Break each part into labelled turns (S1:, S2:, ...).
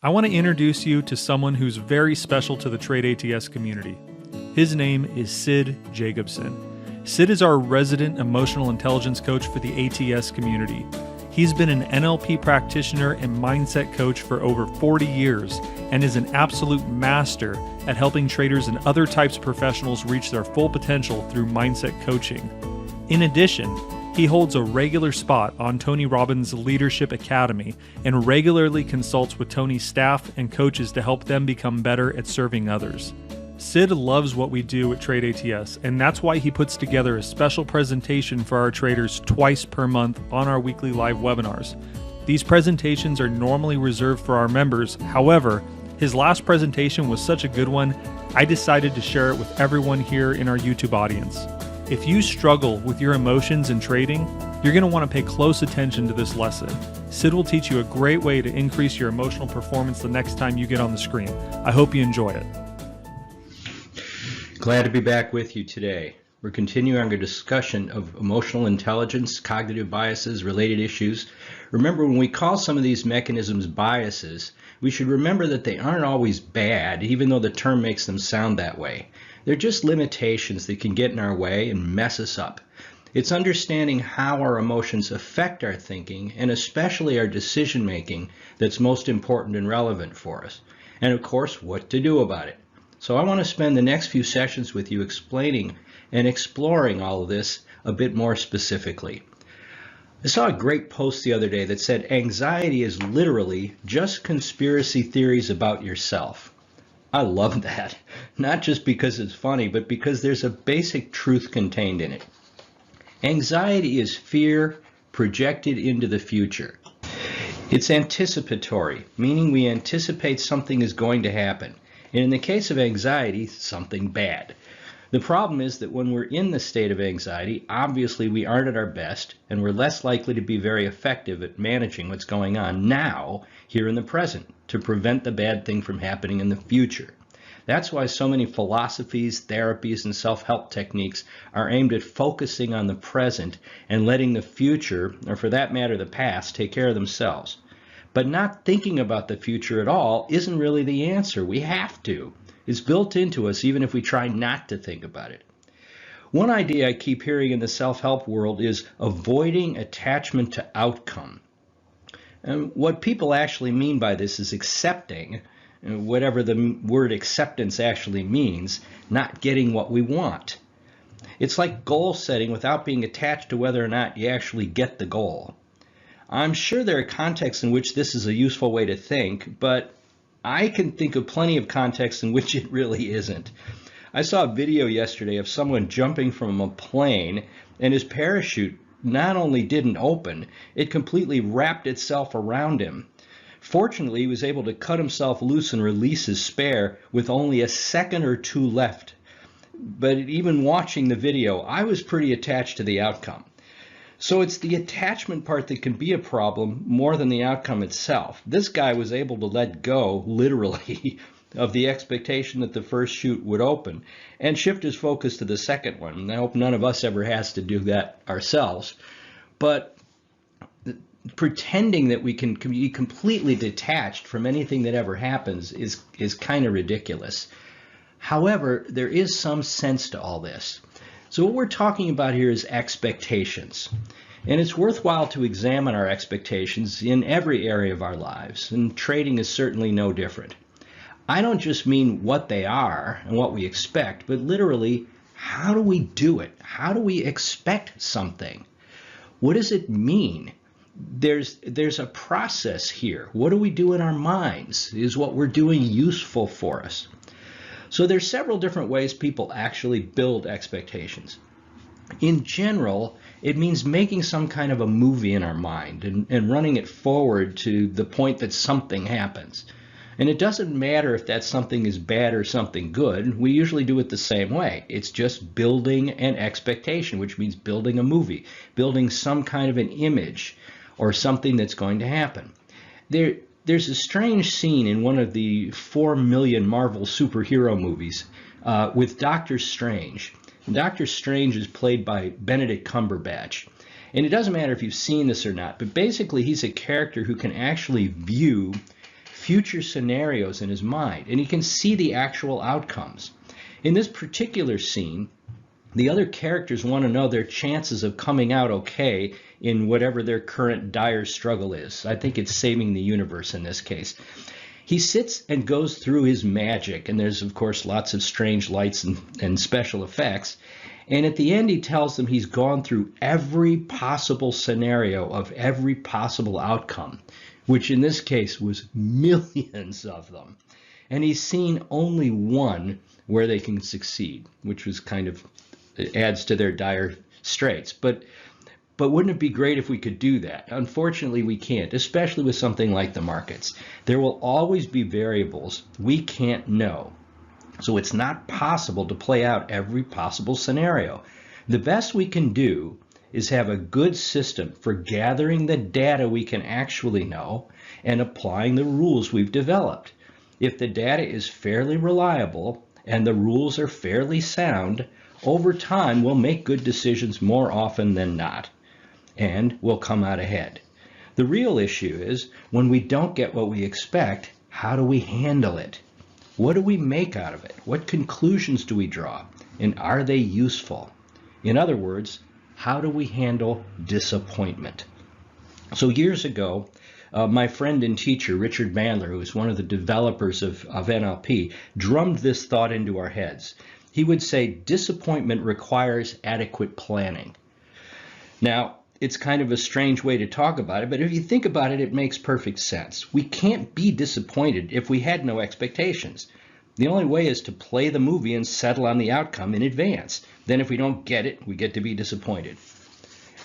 S1: I want to introduce you to someone who's very special to the Trade ATS community. His name is Sid Jacobson. Sid is our resident emotional intelligence coach for the ATS community. He's been an NLP practitioner and mindset coach for over 40 years and is an absolute master at helping traders and other types of professionals reach their full potential through mindset coaching. In addition, he holds a regular spot on Tony Robbins' Leadership Academy and regularly consults with Tony's staff and coaches to help them become better at serving others. Sid loves what we do at Trade ATS, and that's why he puts together a special presentation for our traders twice per month on our weekly live webinars. These presentations are normally reserved for our members. However, his last presentation was such a good one, I decided to share it with everyone here in our YouTube audience. If you struggle with your emotions in trading, you're going to want to pay close attention to this lesson. Sid will teach you a great way to increase your emotional performance the next time you get on the screen. I hope you enjoy it.
S2: Glad to be back with you today. We're continuing our discussion of emotional intelligence, cognitive biases, related issues. Remember, when we call some of these mechanisms biases, we should remember that they aren't always bad, even though the term makes them sound that way. They're just limitations that can get in our way and mess us up. It's understanding how our emotions affect our thinking, and especially our decision making, that's most important and relevant for us. And of course, what to do about it. So I want to spend the next few sessions with you explaining and exploring all of this a bit more specifically. I saw a great post the other day that said anxiety is literally just conspiracy theories about yourself. I love that, not just because it's funny, but because there's a basic truth contained in it. Anxiety is fear projected into the future. It's anticipatory, meaning we anticipate something is going to happen. And in the case of anxiety, something bad. The problem is that when we're in the state of anxiety, obviously we aren't at our best, and we're less likely to be very effective at managing what's going on now, here in the present, to prevent the bad thing from happening in the future. That's why so many philosophies, therapies, and self-help techniques are aimed at focusing on the present and letting the future, or for that matter the past, take care of themselves. But not thinking about the future at all isn't really the answer. We have to. It's built into us even if we try not to think about it. One idea I keep hearing in the self-help world is avoiding attachment to outcome. And what people actually mean by this is accepting, whatever the word acceptance actually means, not getting what we want. It's like goal setting without being attached to whether or not you actually get the goal. I'm sure there are contexts in which this is a useful way to think, but I can think of plenty of contexts in which it really isn't. I saw a video yesterday of someone jumping from a plane, and his parachute not only didn't open, it completely wrapped itself around him. Fortunately, he was able to cut himself loose and release his spare with only a second or two left. But even watching the video, I was pretty attached to the outcome. So it's the attachment part that can be a problem more than the outcome itself. This guy was able to let go, literally, of the expectation that the first chute would open and shift his focus to the second one. And I hope none of us ever has to do that ourselves. But pretending that we can be completely detached from anything that ever happens is kind of ridiculous. However, there is some sense to all this. So what we're talking about here is expectations. And it's worthwhile to examine our expectations in every area of our lives, and trading is certainly no different. I don't just mean what they are and what we expect, but literally, how do we do it? How do we expect something? What does it mean? There's a process here. What do we do in our minds? Is what we're doing useful for us? So there's several different ways people actually build expectations. In general, it means making some kind of a movie in our mind and running it forward to the point that something happens. And it doesn't matter if that something is bad or something good. We usually do it the same way. It's just building an expectation, which means building a movie, building some kind of an image or something that's going to happen. There's a strange scene in one of the 4 million Marvel superhero movies with Doctor Strange. Dr. Strange is played by Benedict Cumberbatch. And it doesn't matter if you've seen this or not, but basically he's a character who can actually view future scenarios in his mind, and he can see the actual outcomes. In this particular scene, the other characters want to know their chances of coming out okay in whatever their current dire struggle is. I think it's saving the universe in this case. He sits and goes through his magic, and there's, of course, lots of strange lights and special effects. And at the end, he tells them he's gone through every possible scenario of every possible outcome, which in this case was millions of them. And he's seen only one where they can succeed, which was kind of, it adds to their dire straits. But wouldn't it be great if we could do that? Unfortunately, we can't, especially with something like the markets. There will always be variables we can't know. So it's not possible to play out every possible scenario. The best we can do is have a good system for gathering the data we can actually know and applying the rules we've developed. If the data is fairly reliable and the rules are fairly sound, over time we'll make good decisions more often than not, and we'll come out ahead. The real issue is when we don't get what we expect, how do we handle it? What do we make out of it? What conclusions do we draw? And are they useful? In other words, how do we handle disappointment? So years ago, my friend and teacher, Richard Bandler, who was one of the developers of NLP, drummed this thought into our heads. He would say, disappointment requires adequate planning. Now, it's kind of a strange way to talk about it, but if you think about it, it makes perfect sense. We can't be disappointed if we had no expectations. The only way is to play the movie and settle on the outcome in advance. Then if we don't get it, we get to be disappointed.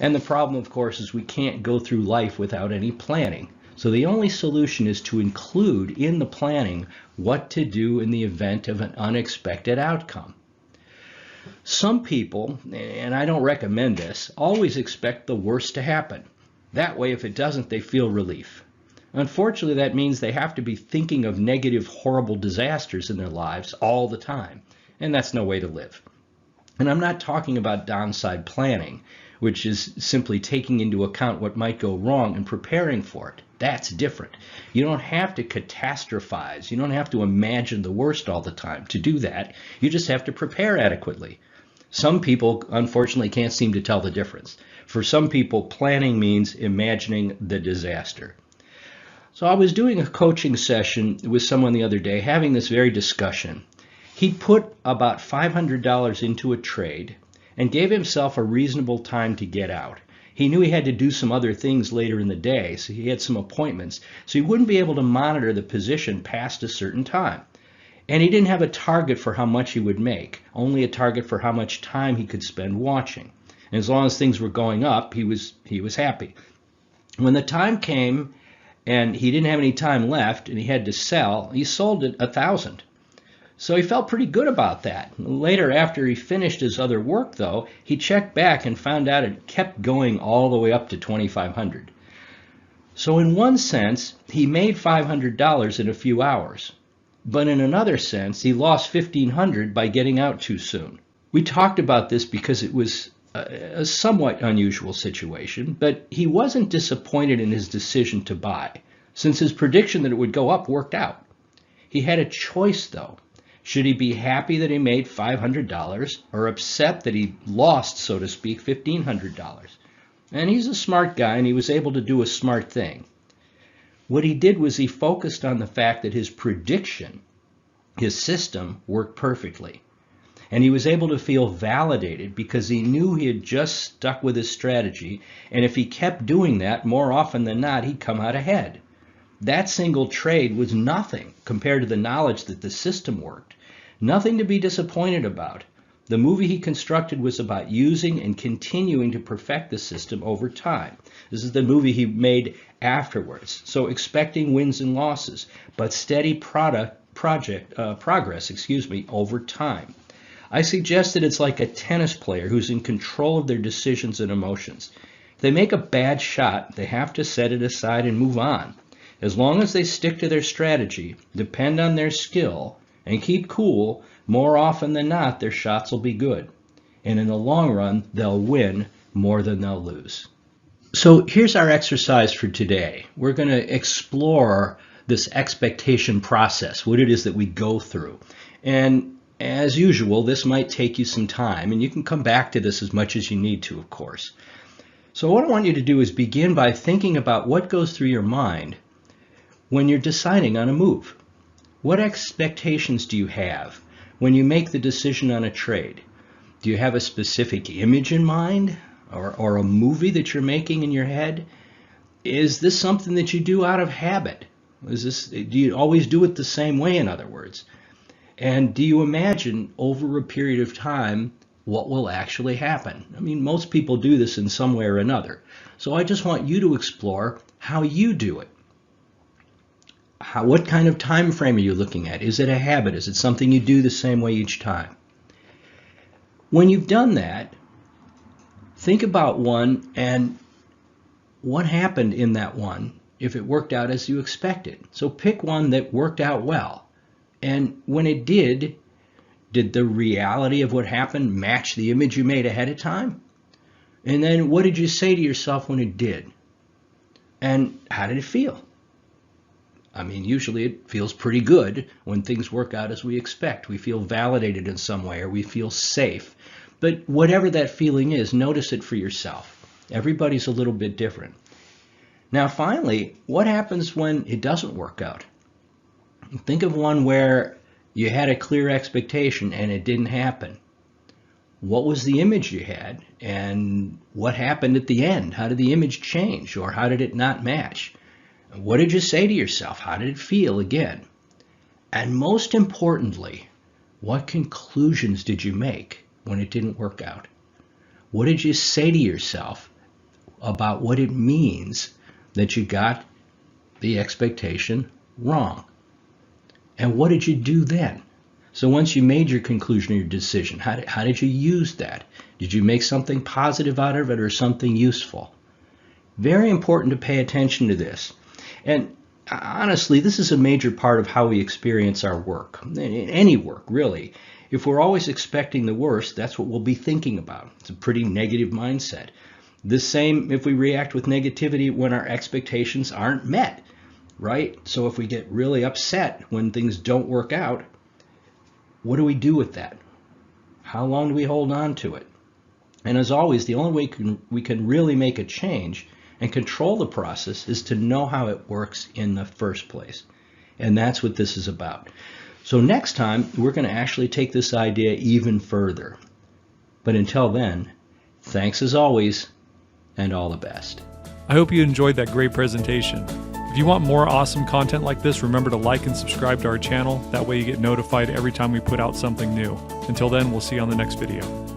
S2: And the problem, of course, is we can't go through life without any planning. So the only solution is to include in the planning what to do in the event of an unexpected outcome. Some people, and I don't recommend this, always expect the worst to happen. That way, if it doesn't, they feel relief. Unfortunately, that means they have to be thinking of negative, horrible disasters in their lives all the time, and that's no way to live. And I'm not talking about downside planning, which is simply taking into account what might go wrong and preparing for it. That's different. You don't have to catastrophize. You don't have to imagine the worst all the time. To do that, you just have to prepare adequately. Some people, unfortunately, can't seem to tell the difference. For some people, planning means imagining the disaster. So I was doing a coaching session with someone the other day, having this very discussion. He put about $500 into a trade and gave himself a reasonable time to get out. He knew he had to do some other things later in the day, so he had some appointments, so he wouldn't be able to monitor the position past a certain time. And he didn't have a target for how much he would make, only a target for how much time he could spend watching. And as long as things were going up, he was happy. When the time came and he didn't have any time left and he had to sell, he sold at 1,000. So he felt pretty good about that. Later, after he finished his other work, though, he checked back and found out it kept going all the way up to 2,500. So in one sense, he made $500 in a few hours. But in another sense, he lost $1,500 by getting out too soon. We talked about this because it was a somewhat unusual situation, but he wasn't disappointed in his decision to buy, since his prediction that it would go up worked out. He had a choice, though. Should he be happy that he made $500 or upset that he lost, so to speak, $1,500? And he's a smart guy, and he was able to do a smart thing. What he did was he focused on the fact that his prediction, his system, worked perfectly. And he was able to feel validated because he knew he had just stuck with his strategy, and if he kept doing that, more often than not, he'd come out ahead. That single trade was nothing compared to the knowledge that the system worked. Nothing to be disappointed about. The movie he constructed was about using and continuing to perfect the system over time. This is the movie he made afterwards. So expecting wins and losses, but steady progress over time. I suggest that it's like a tennis player who's in control of their decisions and emotions. If they make a bad shot, they have to set it aside and move on. As long as they stick to their strategy, depend on their skill, and keep cool, more often than not, their shots will be good. And in the long run, they'll win more than they'll lose. So here's our exercise for today. We're going to explore this expectation process, what it is that we go through. And as usual, this might take you some time, and you can come back to this as much as you need to, of course. So what I want you to do is begin by thinking about what goes through your mind when you're deciding on a move. What expectations do you have when you make the decision on a trade? Do you have a specific image in mind or a movie that you're making in your head? Is this something that you do out of habit? Do you always do it the same way, in other words? And do you imagine over a period of time what will actually happen? I mean, most people do this in some way or another. So I just want you to explore how you do it. What kind of time frame are you looking at? Is it a habit? Is it something you do the same way each time? When you've done that, think about one and what happened in that one if it worked out as you expected. So pick one that worked out well. And when it did the reality of what happened match the image you made ahead of time? And then what did you say to yourself when it did? And how did it feel? I mean, usually it feels pretty good when things work out as we expect. We feel validated in some way, or we feel safe. But whatever that feeling is, notice it for yourself. Everybody's a little bit different. Now, finally, what happens when it doesn't work out? Think of one where you had a clear expectation and it didn't happen. What was the image you had, and what happened at the end? How did the image change, or how did it not match? What did you say to yourself? How did it feel again? And most importantly, what conclusions did you make when it didn't work out? What did you say to yourself about what it means that you got the expectation wrong? And what did you do then? So once you made your conclusion or your decision, how did you use that? Did you make something positive out of it or something useful? Very important to pay attention to this. And honestly, this is a major part of how we experience our work, any work, really. If we're always expecting the worst, that's what we'll be thinking about. It's a pretty negative mindset. The same if we react with negativity when our expectations aren't met, right? So if we get really upset when things don't work out, what do we do with that? How long do we hold on to it? And as always, the only way we can really make a change and control the process is to know how it works in the first place. And that's what this is about. So next time, we're going to actually take this idea even further. But until then, thanks as always, and all the best.
S1: I hope you enjoyed that great presentation. If you want more awesome content like this, remember to like and subscribe to our channel. That way you get notified every time we put out something new. Until then, we'll see you on the next video.